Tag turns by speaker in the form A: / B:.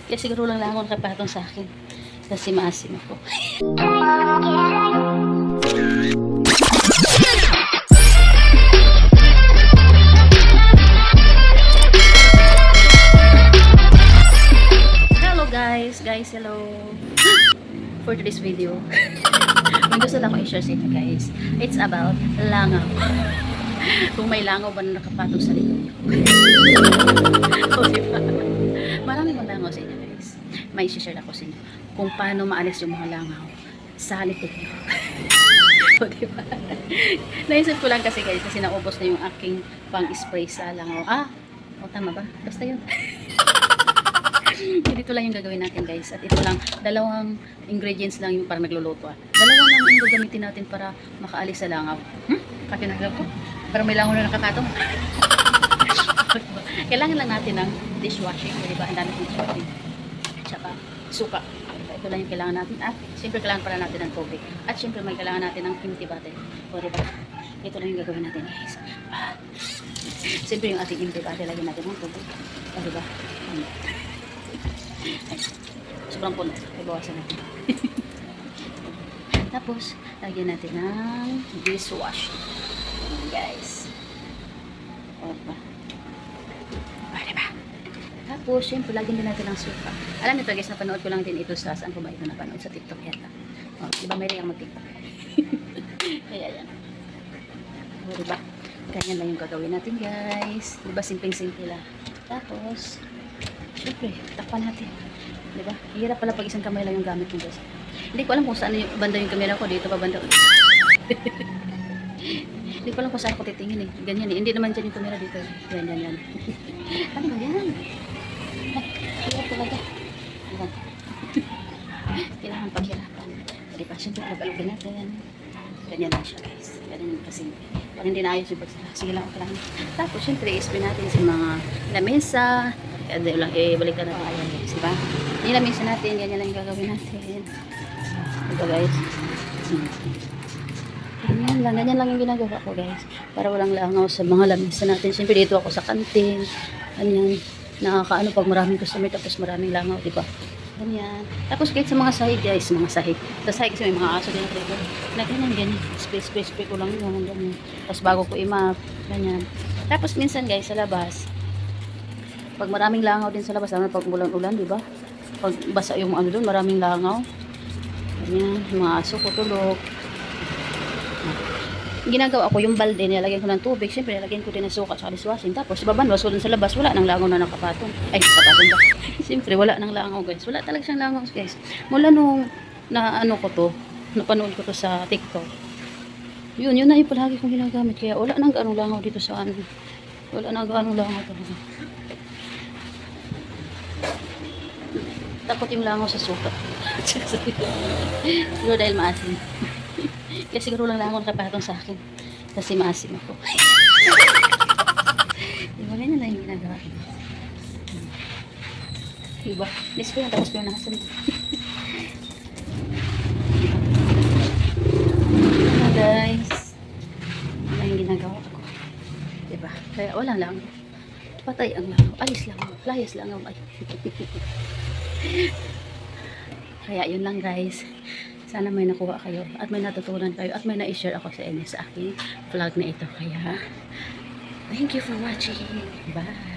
A: Kaya siguro lang ako nakapatong sa akin. Kasi maasim ako. Hello guys! Guys, hello! For today's video, may gusto lang ako i-share sa inyo guys. It's about langaw. Kung may langaw ba na nakapatong sa likod niyo. O diba? Marami mga langaw sa inyo guys. May i-share ako sa inyo kung paano maalis yung mga langaw sa likod niyo. O diba? Naisip ko lang kasi guys, kasi naubos na yung aking pang-spray sa langaw. O tama ba? Basta yun. Dito lang yung gagawin natin guys. At ito lang, dalawang ingredients lang yung para nagluluto. Dalawang lang yung gagamitin natin para makaalis sa langaw. Katinaglaw ko. Para may langaw na nakakatong. Kailangan lang natin ng dishwashing. Diba? Ang dami ng dishwashing. Tsaka suka. Ito lang yung kailangan natin. At siyempre kailangan pala natin ng tubig. At siyempre may kailangan natin ng empty bottle. O diba? Ito lang yung gagawin natin guys. Siyempre yung ating empty bottle, lagyan natin ng tubig. O diba? Ay, sobrang puno. Ibawasan natin. Tapos, lagyan natin ng dishwashing. Guys. O diba? Tapos, syempre, lagyan din natin ng suka. Alam nito guys, napanood ko lang din ito sa saan ko ba ito napanood? Sa TikTok yata. O, diba may rin mag-TikTok? Kaya yan. O, diba? Ganyan lang yung gagawin natin guys. Diba, simpleng-simple lang. Tapos, syempre, takpan natin. Diba? Hirap pala pag isang kamay lang yung gamit mo guys. Hindi ko alam kung saan yung banda yung camera ko. Dito pa banda. Hindi ko alam kung saan ako titingin eh. Ganyan eh. Hindi naman dyan yung camera dito. Yan. Ano ba yan? Hirap talaga. Yan. Kailangan paghirapan. Diba? Siyempre, pag-alugin natin. Ganyan lang siya guys. Ganyan kasi. Pag hindi naayos yung pagsasabi. Sige lang, okay lang. Tapos, siyempre, i-spray natin sa mga lamesa. Kaya lang, ibalik na natin. Ayan guys, diba? Yung lamesa natin, ganyan lang yung gagawin natin. Ito guys. Ganyan lang yung ginagawa ko guys. Para walang langaw sa mga lamesa natin. Siyempre, dito ako sa kantin. Ganyan. Nakakaano pag maraming customer tapos maraming langaw, diba? Ganyan. Tapos kahit sa mga sahig guys, mga sahig. Sa sahig kasi may mga aso din ako. Na ganyan. Spray ko lang yun. Ganyan. Tapos bago ko i-map. Ganyan. Tapos minsan guys, sa labas, pag maraming langaw din sa labas, lalo pag ulan-ulan, diba? Pag basa yung ano doon, maraming langaw. Ganyan. Yung mga aso ko tulog. Ginagawa ko yung balde, nilagyan ko ng tubig, syempre nilagyan ko din ng suka at dishwashing. Tapos babanwas ko dun sa labas, wala nang langaw na nakapatong. Ay, nakapatong ba? Siyempre wala nang langaw guys. Wala talaga siyang langaw guys. Mula nung napanood ko to sa TikTok. Yun na yung palagi kong ginagamit. Kaya wala nang ganong langaw dito sa ano. Wala nang ganong langaw talaga. Takot yung langaw sa suka. Siguro dahil maasim. Kaya siguro lang ako nakapatong sa akin. Kasi maasim ako. Diba ganyan lang yung ginagawa ko. Diba? Let's go yan. Tapos ko yung nakasan. Diba guys? Ano yung ginagawa ko. Diba? Kaya wala lang. Patay ang langaw. Alis lang. Layas lang. Ay. Kaya yun lang guys. Sana may nakuha kayo at may natutunan kayo at may na-share ako sa inyo sa aking vlog na ito. Kaya, thank you for watching. Bye!